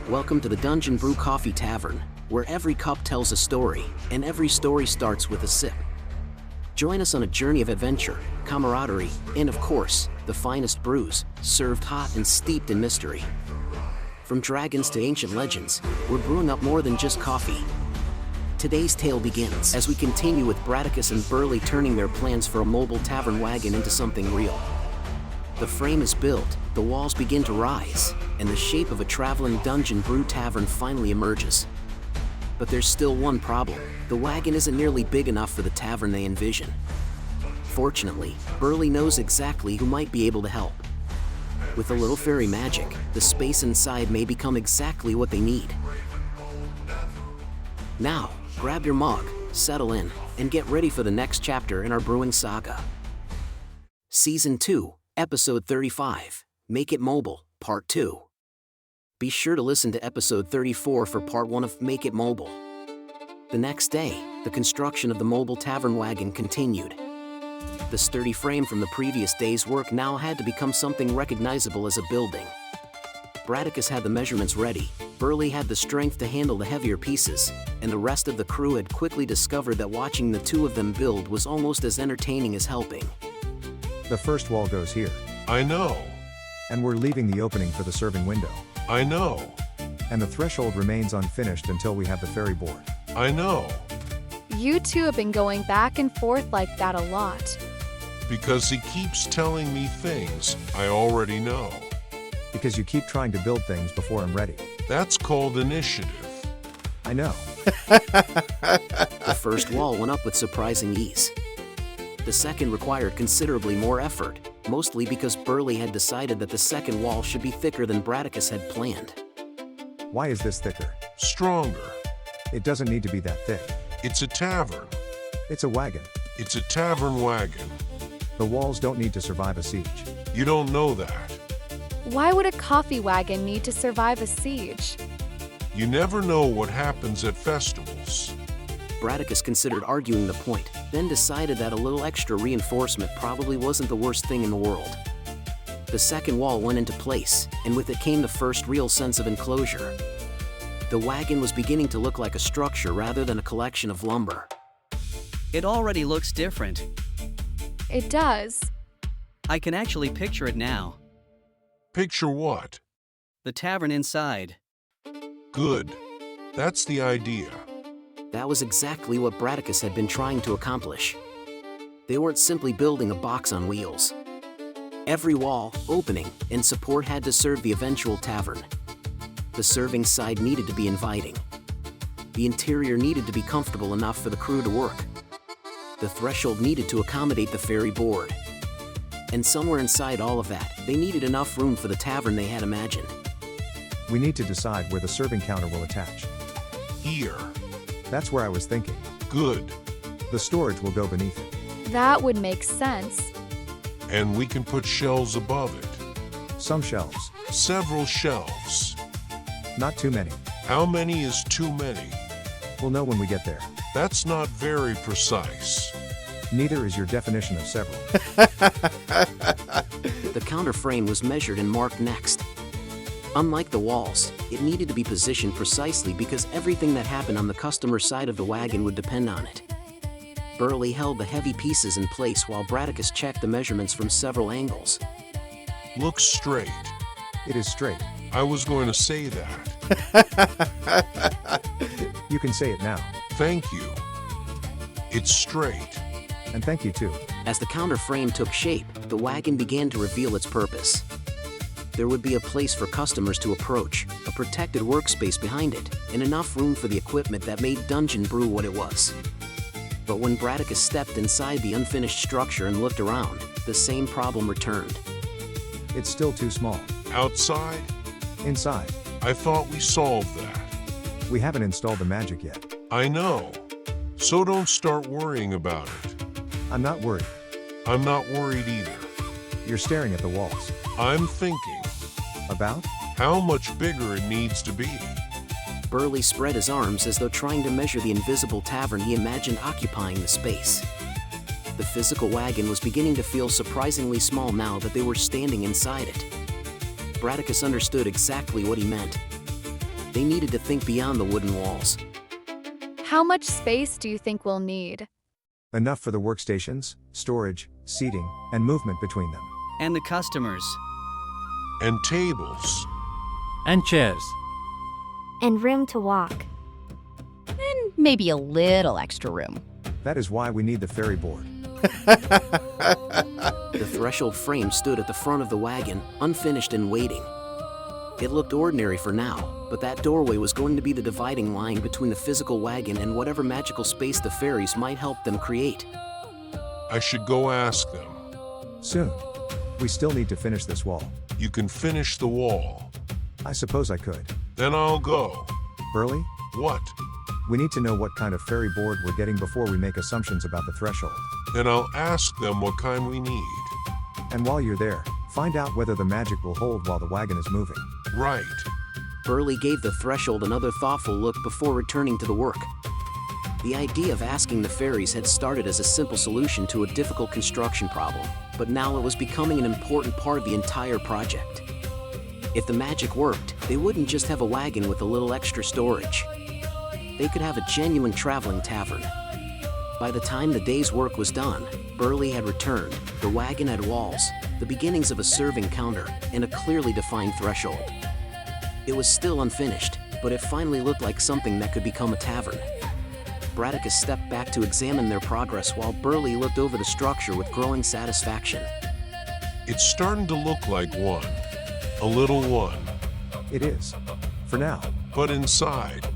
Welcome to the Dungeon Brew Coffee Tavern, where every cup tells a story, and every story starts with a sip. Join us on a journey of adventure, camaraderie, and of course, the finest brews, served hot and steeped in mystery. From dragons to ancient legends, we're brewing up more than just coffee. Today's tale begins as we continue with Braticus and Burley turning their plans for a mobile tavern wagon into something real. The frame is built, the walls begin to rise, and the shape of a traveling Dungeon Brew tavern finally emerges. But there's still one problem. The wagon isn't nearly big enough for the tavern they envision. Fortunately, Burley knows exactly who might be able to help. With a little fairy magic, the space inside may become exactly what they need. Now, grab your mug, settle in, and get ready for the next chapter in our brewing saga. Season 2, Episode 35, Make It Mobile, Part 2. Be sure to listen to Episode 34 for Part 1 of Make It Mobile. The next day, the construction of the mobile tavern wagon continued. The sturdy frame from the previous day's work now had to become something recognizable as a building. Braticus had the measurements ready, Burley had the strength to handle the heavier pieces, and the rest of the crew had quickly discovered that watching the two of them build was almost as entertaining as helping. The first wall goes here. I know. And we're leaving the opening for the serving window. I know. And the threshold remains unfinished until we have the ferry board. I know. You two have been going back and forth like that a lot. Because he keeps telling me things I already know. Because you keep trying to build things before I'm ready. That's called initiative. I know. The first wall went up with surprising ease. The second required considerably more effort, mostly because Burley had decided that the second wall should be thicker than Braticus had planned. Why is this thicker? Stronger. It doesn't need to be that thick. It's a tavern. It's a wagon. It's a tavern wagon. The walls don't need to survive a siege. You don't know that. Why would a coffee wagon need to survive a siege? You never know what happens at festivals. Braticus considered arguing the point, then decided that a little extra reinforcement probably wasn't the worst thing in the world. The second wall went into place, and with it came the first real sense of enclosure. The wagon was beginning to look like a structure rather than a collection of lumber. It already looks different. It does. I can actually picture it now. Picture what? The tavern inside. Good. That's the idea. That was exactly what Braticus had been trying to accomplish. They weren't simply building a box on wheels. Every wall, opening, and support had to serve the eventual tavern. The serving side needed to be inviting. The interior needed to be comfortable enough for the crew to work. The threshold needed to accommodate the ferry board. And somewhere inside all of that, they needed enough room for the tavern they had imagined. We need to decide where the serving counter will attach. Here. That's where I was thinking. Good. The storage will go beneath it. That would make sense. And we can put shelves above it. Some shelves. Several shelves. Not too many. How many is too many? We'll know when we get there. That's not very precise. Neither is your definition of several. The counter frame was measured and marked next. Unlike the walls, it needed to be positioned precisely because everything that happened on the customer side of the wagon would depend on it. Burley held the heavy pieces in place while Braticus checked the measurements from several angles. Looks straight. It is straight. I was going to say that. You can say it now. Thank you. It's straight. And thank you too. As the counter frame took shape, the wagon began to reveal its purpose. There would be a place for customers to approach, a protected workspace behind it, and enough room for the equipment that made Dungeon Brew what it was. But when Braticus stepped inside the unfinished structure and looked around, the same problem returned. It's still too small. Outside? Inside. I thought we solved that. We haven't installed the magic yet. I know. So don't start worrying about it. I'm not worried. I'm not worried either. You're staring at the walls. I'm thinking. About? How much bigger it needs to be. Burley spread his arms as though trying to measure the invisible tavern he imagined occupying the space. The physical wagon was beginning to feel surprisingly small now that they were standing inside it. Braticus understood exactly what he meant. they needed to think beyond the wooden walls. How much space do you think we'll need? Enough for the workstations, storage, seating, and movement between them. And the customers. And tables. And chairs. And room to walk. And maybe a little extra room. That is why we need the ferry board. The threshold frame stood at the front of the wagon, unfinished and waiting. It looked ordinary for now, but that doorway was going to be the dividing line between the physical wagon and whatever magical space the fairies might help them create. I should go ask them. Soon. We still need to finish this wall. You can finish the wall. I suppose I could. Then I'll go. Burley, What? we need to know what kind of ferry board we're getting before we make assumptions about the threshold. Then I'll ask them what kind we need. And while you're there, find out whether the magic will hold while the wagon is moving. Right. Burley gave the threshold another thoughtful look before returning to the work. The idea of asking the fairies had started as a simple solution to a difficult construction problem, but now it was becoming an important part of the entire project. If the magic worked, they wouldn't just have a wagon with a little extra storage. They could have a genuine traveling tavern. By the time the day's work was done, Burley had returned. The wagon had walls, the beginnings of a serving counter, and a clearly defined threshold. It was still unfinished, but it finally looked like something that could become a tavern. Braticus stepped back to examine their progress while Burley looked over the structure with growing satisfaction. It's starting to look like one. A little one. It is. For now. But inside,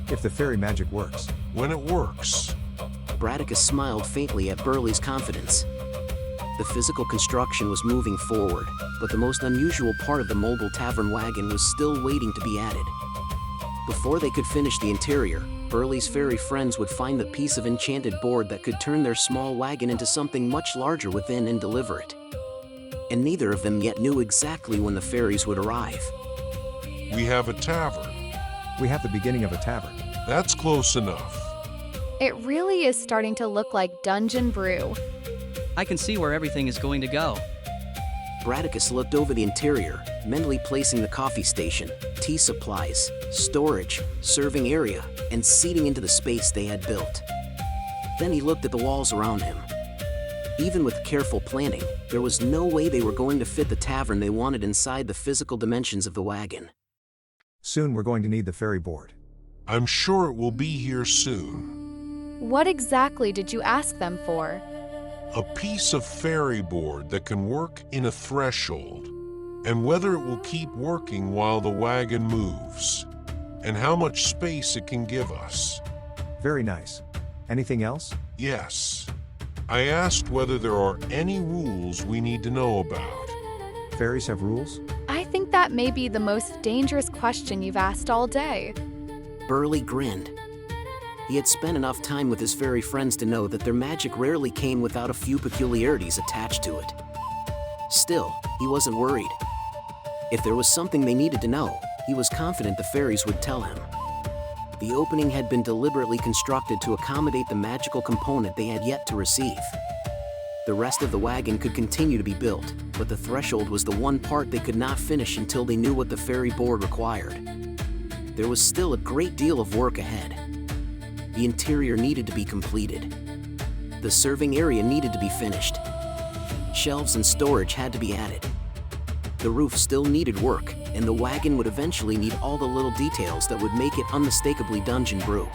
If the fairy magic works. when it works. Braticus smiled faintly at Burley's confidence. The physical construction was moving forward, but the most unusual part of the mobile tavern wagon was still waiting to be added. Before they could finish the interior, Burley's fairy friends would find the piece of enchanted board that could turn their small wagon into something much larger within and deliver it. And neither of them yet knew exactly when the fairies would arrive. We have a tavern. We have the beginning of a tavern. That's close enough. It really is starting to look like Dungeon Brew. I can see where everything is going to go. Braticus looked over the interior, mentally placing the coffee station, tea supplies, storage, serving area, and seating into the space they had built. Then he looked at the walls around him. Even with careful planning, there was no way they were going to fit the tavern they wanted inside the physical dimensions of the wagon. Soon we're going to need the ferry board. I'm sure it will be here soon. What exactly did you ask them for? A piece of fairy board that can work in a threshold, and whether it will keep working while the wagon moves, and how much space it can give us. Very nice. Anything else? Yes. I asked whether there are any rules we need to know about. Fairies have rules? I think that may be the most dangerous question you've asked all day. Burley grinned. He had spent enough time with his fairy friends to know that their magic rarely came without a few peculiarities attached to it. Still, he wasn't worried. If there was something they needed to know, he was confident the fairies would tell him. The opening had been deliberately constructed to accommodate the magical component they had yet to receive. The rest of the wagon could continue to be built, but the threshold was the one part they could not finish until they knew what the ferry board required. There was still a great deal of work ahead. The interior needed to be completed. The serving area needed to be finished. Shelves and storage had to be added. The roof still needed work, and the wagon would eventually need all the little details that would make it unmistakably Dungeon Brew.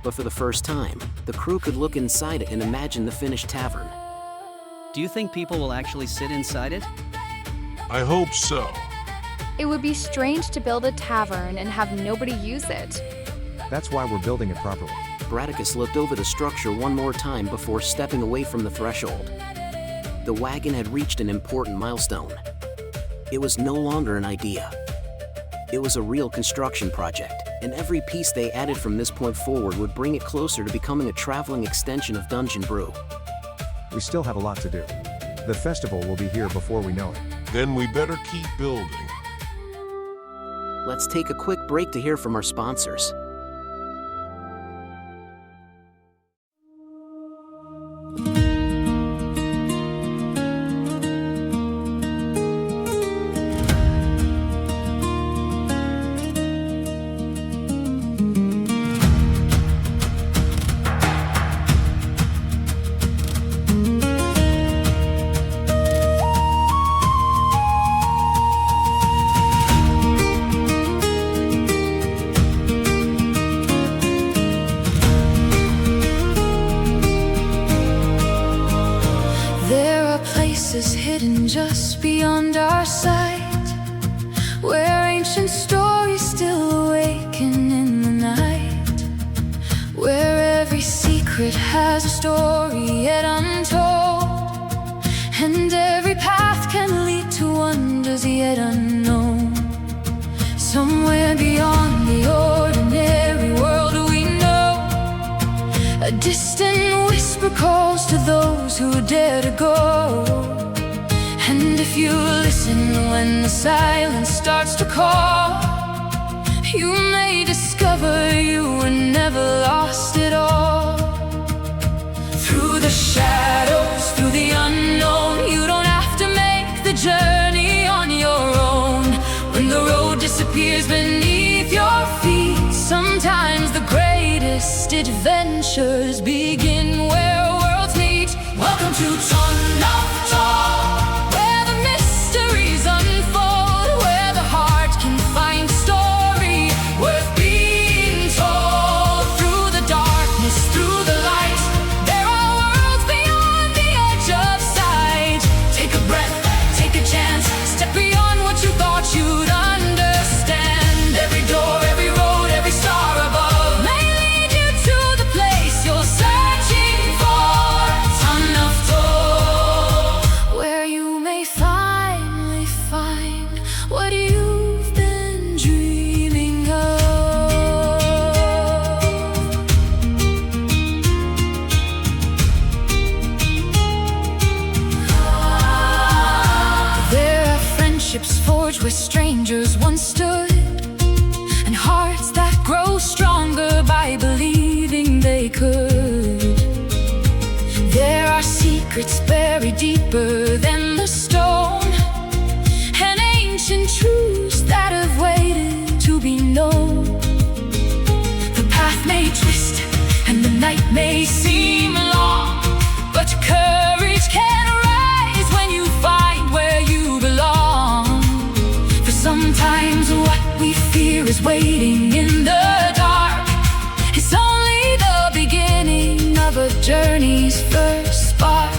But for the first time, the crew could look inside it and imagine the finished tavern. Do you think people will actually sit inside it? I hope so. It would be strange to build a tavern and have nobody use it. That's why we're building it properly. Braticus looked over the structure one more time before stepping away from the threshold. The wagon had reached an important milestone. It was no longer an idea. It was a real construction project, and every piece they added from this point forward would bring it closer to becoming a traveling extension of Dungeon Brew. We still have a lot to do. The festival will be here before we know it. Then we better keep building. Let's take a quick break to hear from our sponsors. ancient stories still awaken in the night, where every secret has a story yet untold, and every path can lead to wonders yet unknown. Somewhere beyond the ordinary world we know, a distant whisper calls to those who dare to go. And if you listen when the silence starts to call, you may discover you were never lost at all. Through the shadows, through the unknown, you don't have to make the journey on your own. When the road disappears beneath your feet, sometimes the greatest adventures begin where worlds meet. Welcome to Ton of Tall, where the mysteries unfold, where the heart can find story worth being told. Through the darkness, through the light, there are worlds beyond the edge of sight. Take a breath, take a chance, step beyond what you thought you'd understand. Every door, every road, every star above may lead you to the place you're searching for. Ton of Toll, where you may finally find what you've been dreaming of. There are friendships forged where strangers once stood, and hearts that grow stronger by believing they could. There are secrets buried deeper than the stone, and ancient truths that have waited to be known. The path may twist and the night may seem long, but courage can rise when you find where you belong. For sometimes what we fear is waiting in the dark. It's only the beginning of a journey's first spark.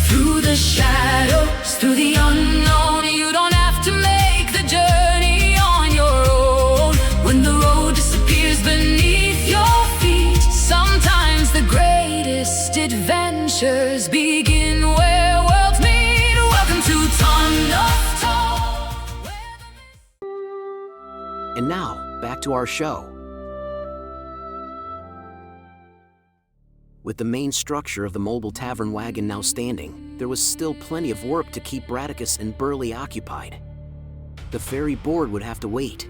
Through the shadows, through the unknown, you don't have to make the journey on your own. When the road disappears beneath your feet, sometimes the greatest adventures begin where worlds meet. Welcome to Ton of Tall. And now, back to our show. With the main structure of the Mobile Tavern Wagon now standing, there was still plenty of work to keep Braticus and Burley occupied. The ferry board would have to wait.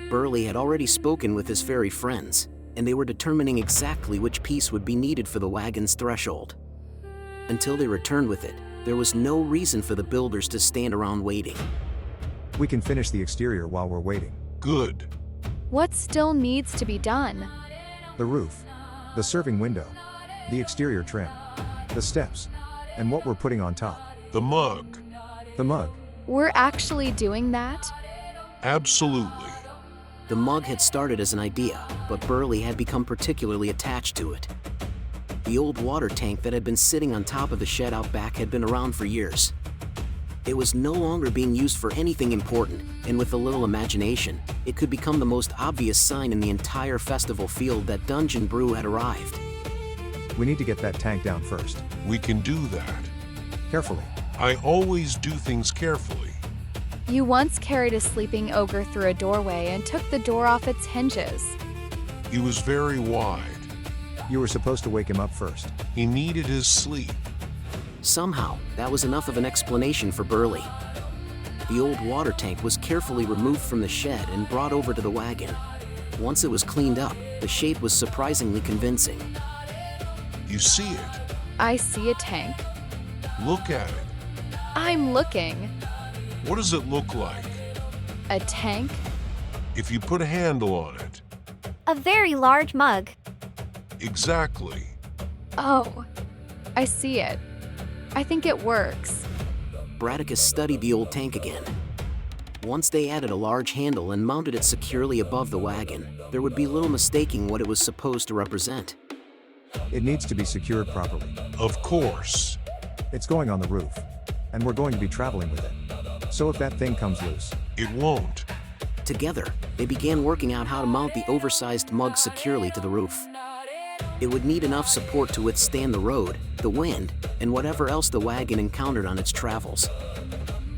Burley had already spoken with his fairy friends, and they were determining exactly which piece would be needed for the wagon's threshold. Until they returned with it, there was no reason for the builders to stand around waiting. We can finish the exterior while we're waiting. Good. What still needs to be done? The roof, the serving window, the exterior trim, the steps, and what we're putting on top. The mug. The mug. We're actually doing that? Absolutely. The mug had started as an idea, but Burley had become particularly attached to it. The old water tank that had been sitting on top of the shed out back had been around for years. It was no longer being used for anything important, and with a little imagination, it could become the most obvious sign in the entire festival field that Dungeon Brew had arrived. We need to get that tank down first. We can do that. Carefully. I always do things carefully. You once carried a sleeping ogre through a doorway and took the door off its hinges. He was very wide. You were supposed to wake him up first. He needed his sleep. Somehow, that was enough of an explanation for Burley. The old water tank was carefully removed from the shed and brought over to the wagon. Once it was cleaned up, the shape was surprisingly convincing. You see it. I see a tank. Look at it. I'm looking. What does it look like? A tank? If you put a handle on it. A very large mug. Exactly. Oh, I see it. I think it works. Braticus studied the old tank again. Once they added a large handle and mounted it securely above the wagon, there would be little mistaking what it was supposed to represent. It needs to be secured properly. Of course. It's going on the roof, and we're going to be traveling with it. So if that thing comes loose, It won't. Together, they began working out how to mount the oversized mug securely to the roof. It would need enough support to withstand the road, the wind, and whatever else the wagon encountered on its travels.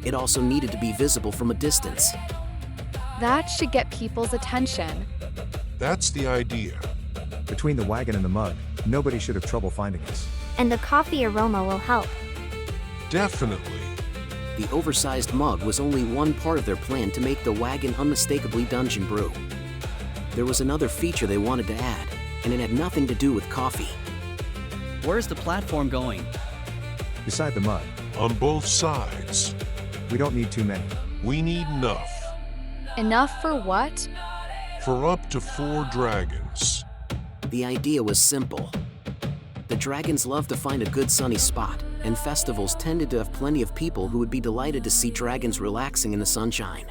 It also needed to be visible from a distance. That should get people's attention. That's the idea. Between the wagon and the mug, nobody should have trouble finding us. And the coffee aroma will help. Definitely. The oversized mug was only one part of their plan to make the wagon unmistakably Dungeon Brew. There was another feature they wanted to add, and it had nothing to do with coffee. Where's the platform going? Beside the mug. On both sides. We don't need too many. We need enough. Enough for what? For up to 4 dragons. The idea was simple. The dragons loved to find a good sunny spot, and festivals tended to have plenty of people who would be delighted to see dragons relaxing in the sunshine.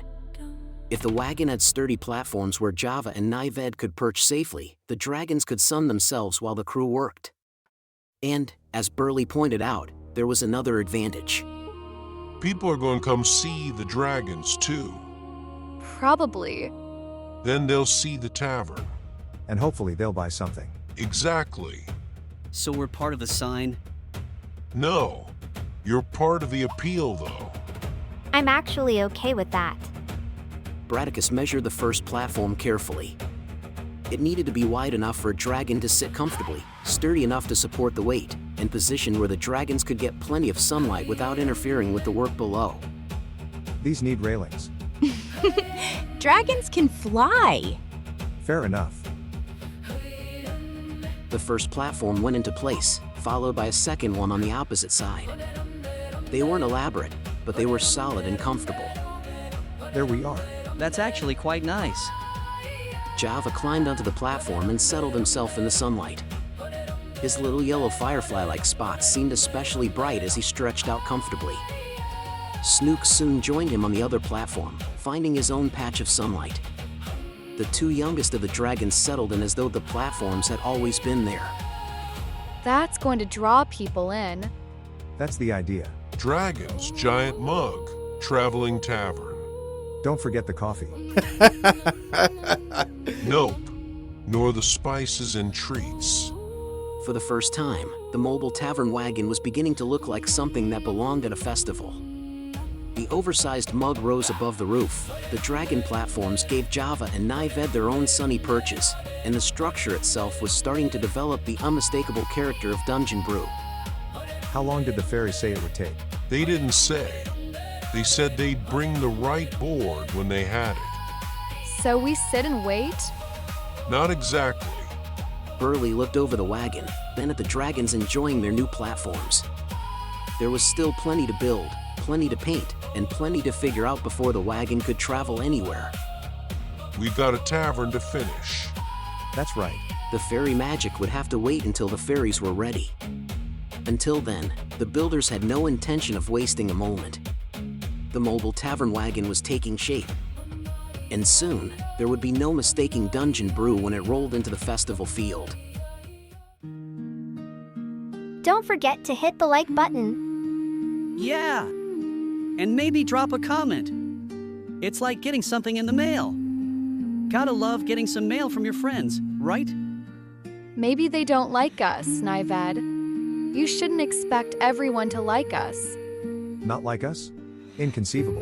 If the wagon had sturdy platforms where Java and Nived could perch safely, the dragons could sun themselves while the crew worked. And, as Burley pointed out, there was another advantage. People are going to come see the dragons too. Probably. Then they'll see the tavern. And hopefully they'll buy something. Exactly. So we're part of the sign? No. You're part of the appeal, though. I'm actually okay with that. Braticus measured the first platform carefully. It needed to be wide enough for a dragon to sit comfortably, sturdy enough to support the weight, and positioned where the dragons could get plenty of sunlight without interfering with the work below. These need railings. Dragons can fly. Fair enough. The first platform went into place, followed by a second one on the opposite side. They weren't elaborate, but they were solid and comfortable. There we are. That's actually quite nice. Java climbed onto the platform and settled himself in the sunlight. His little yellow firefly-like spots seemed especially bright as he stretched out comfortably. Snook soon joined him on the other platform, finding his own patch of sunlight. The 2 youngest of the dragons settled in as though the platforms had always been there. That's going to draw people in. That's the idea. Dragon's giant mug, traveling tavern. Don't forget the coffee. Nope. Nor the spices and treats. For the first time, the Mobile Tavern Wagon was beginning to look like something that belonged at a festival. The oversized mug rose above the roof, the dragon platforms gave Java and Nived their own sunny perches, and the structure itself was starting to develop the unmistakable character of Dungeon Brew. How long did the fairy say it would take? They didn't say. They said they'd bring the right board when they had it. So we sit and wait? Not exactly. Burley looked over the wagon, then at the dragons enjoying their new platforms. There was still plenty to build, plenty to paint, and plenty to figure out before the wagon could travel anywhere. We've got a tavern to finish. That's right. The fairy magic would have to wait until the fairies were ready. Until then, the builders had no intention of wasting a moment. The Mobile Tavern Wagon was taking shape. And soon, there would be no mistaking Dungeon Brew when it rolled into the festival field. Don't forget to hit the like button. Yeah. And maybe drop a comment. It's like getting something in the mail. Gotta love getting some mail from your friends, right? Maybe they don't like us, Nived. You shouldn't expect everyone to like us. Not like us? Inconceivable.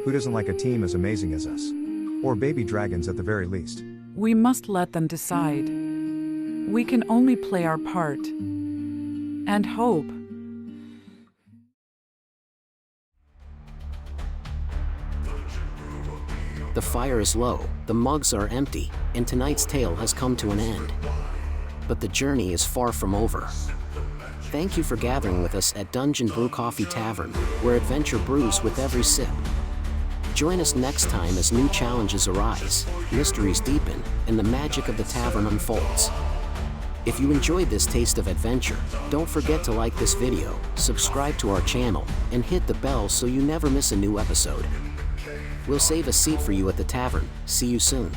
Who doesn't like a team as amazing as us? Or baby dragons at the very least. We must let them decide. We can only play our part. And hope. The fire is low, the mugs are empty, and tonight's tale has come to an end. But the journey is far from over. Thank you for gathering with us at Dungeon Brew Coffee Tavern, where adventure brews with every sip. Join us next time as new challenges arise, mysteries deepen, and the magic of the tavern unfolds. If you enjoyed this taste of adventure, don't forget to like this video, subscribe to our channel, and hit the bell so you never miss a new episode. We'll save a seat for you at the tavern. See you soon.